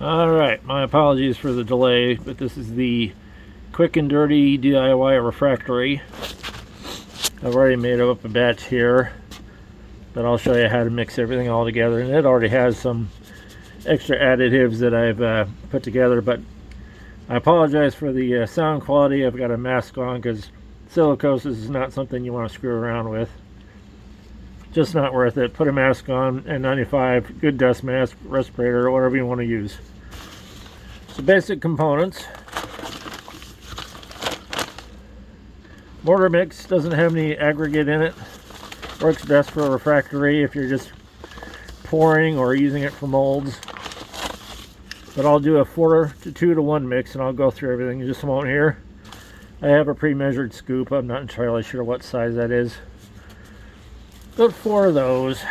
Alright, my apologies for the delay, but this is the quick and dirty DIY refractory. I've already made up a batch here, but I'll show you how to mix everything all together. And it already has some extra additives that I've put together, but I apologize for the sound quality. I've got a mask on because silicosis is not something you want to screw around with. Just not worth it. Put a mask on, N95, good dust mask, respirator, or whatever you want to use. So basic components. Mortar mix doesn't have any aggregate in it. Works best for a refractory if you're just pouring or using it for molds. But I'll do a 4 to 2 to 1 mix, and I'll go through everything in just a moment here. I have a pre-measured scoop. I'm not entirely sure what size that is. About 4 of those.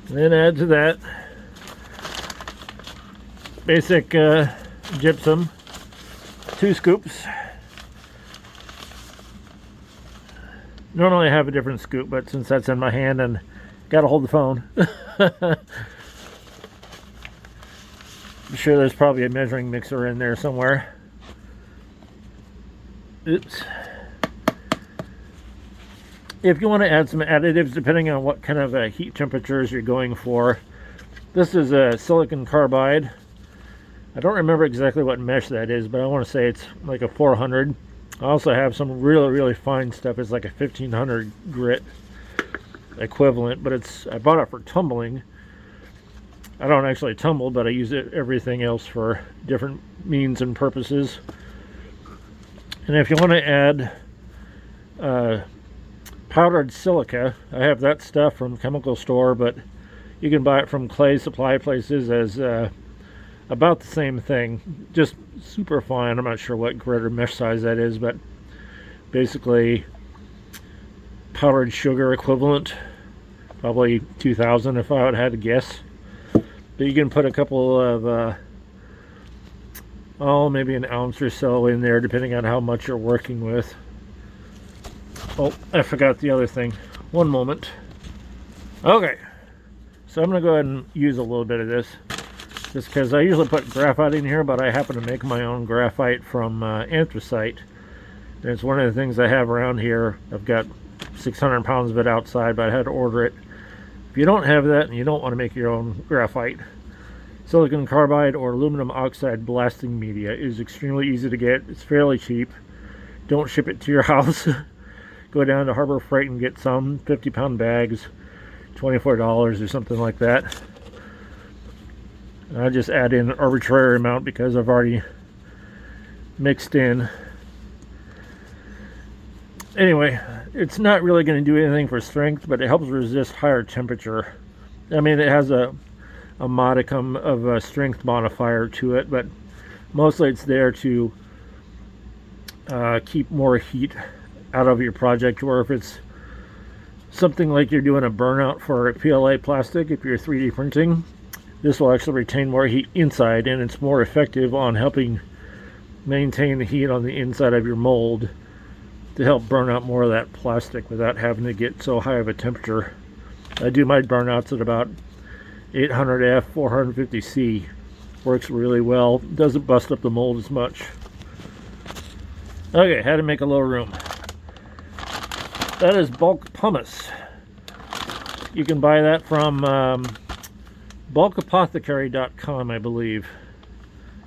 And then add to that basic gypsum, 2 scoops. Normally I have a different scoop, but since that's in my hand and gotta hold the phone, I'm sure there's probably a measuring mixer in there somewhere. Oops. If you want to add some additives, depending on what kind of heat temperatures you're going for, this is a silicon carbide. I don't remember exactly what mesh that is, but I want to say it's like a 400. I also have some really fine stuff. It's like a 1500 grit equivalent, but I bought it for tumbling. I don't actually tumble, but I use it everything else for different means and purposes. And if you want to add powdered silica, I have that stuff from the chemical store, but you can buy it from clay supply places as about the same thing, just super fine. I'm not sure what grit or mesh size that is, but basically powdered sugar equivalent, probably 2000 if I would have had to guess. But you can put a couple of maybe an ounce or so in there, depending on how much you're working with. Oh, I forgot the other thing. One moment. Okay, so I'm gonna go ahead and use a little bit of this, just because I usually put graphite in here, but I happen to make my own graphite from anthracite. And it's one of the things I have around here. I've got 600 pounds of it outside, but I had to order it. If you don't have that and you don't want to make your own graphite, silicon carbide or aluminum oxide blasting media is extremely easy to get. It's fairly cheap. Don't ship it to your house. Go down to Harbor Freight and get some 50-pound bags, $24 or something like that. I just add in an arbitrary amount because I've already mixed in. Anyway, it's not really going to do anything for strength, but it helps resist higher temperature. I mean, it has a modicum of a strength modifier to it, but mostly it's there to keep more heat out of your project. Or if it's something like you're doing a burnout for PLA plastic, if you're 3D printing, this will actually retain more heat inside, and it's more effective on helping maintain the heat on the inside of your mold to help burn out more of that plastic without having to get so high of a temperature. I do my burnouts at about 800F, 450C. Works really well. Doesn't bust up the mold as much. Okay, how to make a low room. That is bulk pumice. You can buy that from bulkapothecary.com, I believe,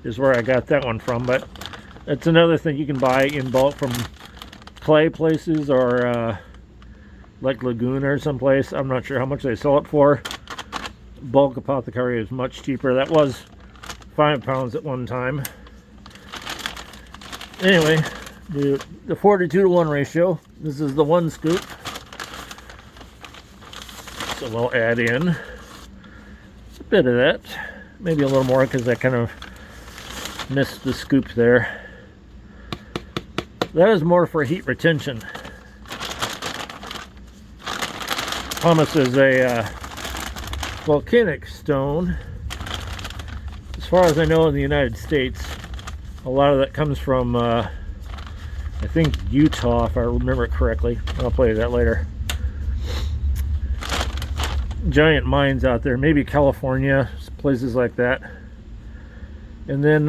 is where I got that one from. But it's another thing you can buy in bulk from clay places or like Laguna or someplace. I'm not sure how much they sell it for. Bulk Apothecary is much cheaper. That was 5 pounds at one time. Anyway, the 4 to 2 to 1 ratio. This is the 1 scoop. So we'll add in a bit of that. Maybe a little more because I kind of missed the scoop there. That is more for heat retention. Pumice is a volcanic stone. as far as I know, in the United States, a lot of that comes from, I think, Utah, if I remember it correctly. I'll play that later. Giant mines out there, maybe California, places like that. And then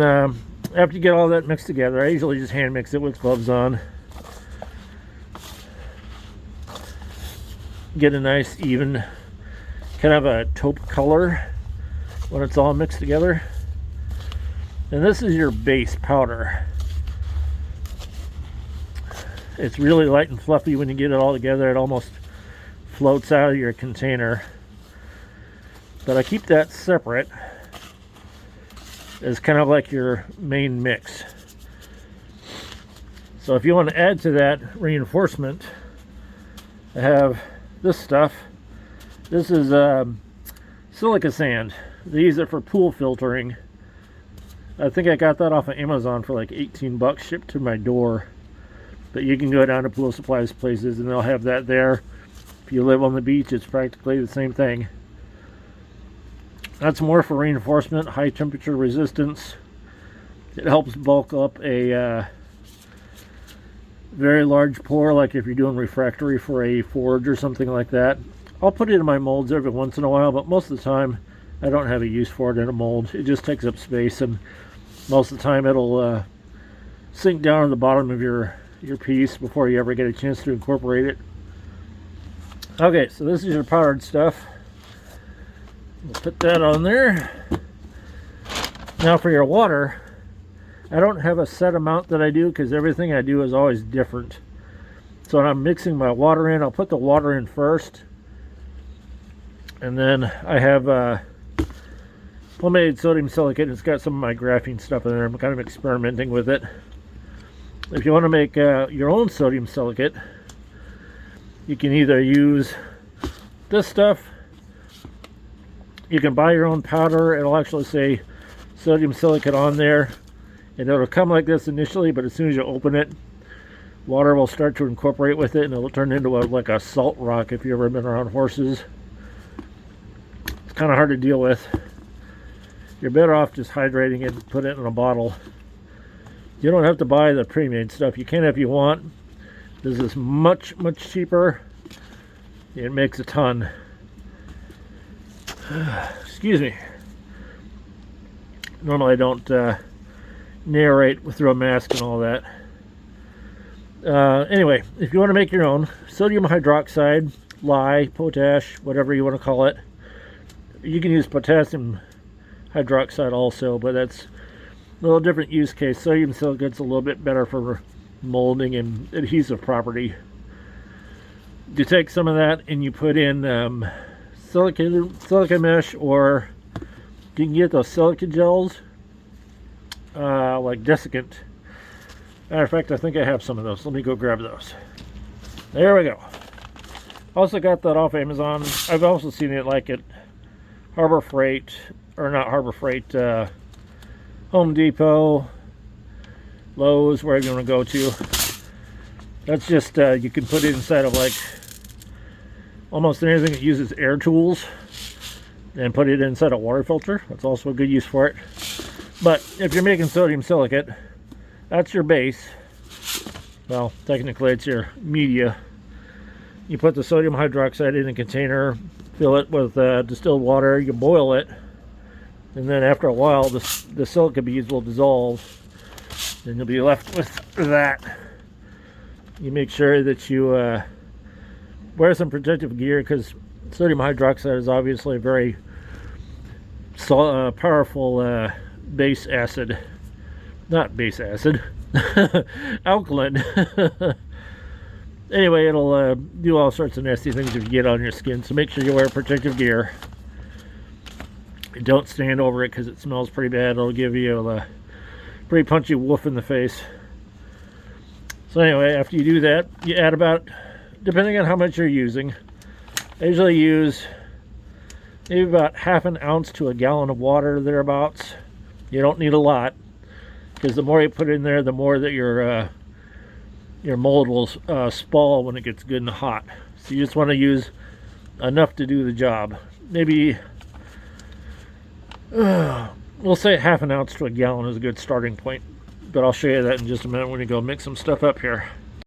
after you get all that mixed together, I usually just hand mix it with gloves on. Get a nice even kind of a taupe color when it's all mixed together. And this is your base powder. It's really light and fluffy when you get it all together. It almost floats out of your container. But I keep that separate as kind of like your main mix. So if you want to add to that reinforcement, I have this stuff. This is silica sand. They use it for pool filtering. I think I got that off of Amazon for like 18 bucks shipped to my door. But you can go down to pool supplies places and they'll have that there. If you live on the beach, it's practically the same thing. That's more for reinforcement, high temperature resistance. It helps bulk up a very large pour, like if you're doing refractory for a forge or something like that. I'll put it in my molds every once in a while, but most of the time I don't have a use for it in a mold. It just takes up space, and most of the time it'll sink down to the bottom of your piece before you ever get a chance to incorporate it. Okay, so this is your powdered stuff. We'll put that on there. Now for your water, I don't have a set amount that I do because everything I do is always different. So when I'm mixing my water in, I'll put the water in first. And then I have homemade sodium silicate. It's got some of my graphene stuff in there. I'm kind of experimenting with it. If you want to make your own sodium silicate, you can either use this stuff. You can buy your own powder. It'll actually say sodium silicate on there, and it'll come like this initially, but as soon as you open it, water will start to incorporate with it, and it'll turn into like a salt rock if you've ever been around horses. It's kind of hard to deal with. You're better off just hydrating it and put it in a bottle. You don't have to buy the pre-made stuff. You can if you want. This is much cheaper. It makes a ton. Excuse me. Normally I don't narrate through a mask and all that. Anyway, if you want to make your own sodium hydroxide, lye, potash, whatever you want to call it, you can use potassium hydroxide also, but that's a little different use case. Sodium silicate's a little bit better for molding and adhesive property. You take some of that and you put in silica mesh, or you can get those silica gels like desiccant. Matter of fact, I think I have some of those. Let me go grab those. There we go. Also got that off Amazon. I've also seen it like at Harbor Freight, or not Harbor Freight, Home Depot, Lowe's, wherever you want to go to. That's just, you can put it inside of like almost anything that uses air tools and put it inside a water filter. That's also a good use for it. But if you're making sodium silicate, that's your base. Well, technically it's your media. You put the sodium hydroxide in a container, fill it with distilled water, you boil it, and then after a while the silica beads will dissolve, and you'll be left with that. You make sure that you wear some protective gear, because sodium hydroxide is obviously a very powerful base acid. Not base acid, alkaline. Anyway, it'll do all sorts of nasty things if you get on your skin, so make sure you wear protective gear. Don't stand over it because it smells pretty bad. It'll give you a pretty punchy woof in the face. So anyway, after you do that, you add about, depending on how much you're using, I usually use maybe about half an ounce to a gallon of water, thereabouts. You don't need a lot, because the more you put in there, the more that your mold will spall when it gets good and hot. So you just want to use enough to do the job. Maybe we'll say half an ounce to a gallon is a good starting point. But I'll show you that in just a minute when we go mix some stuff up here.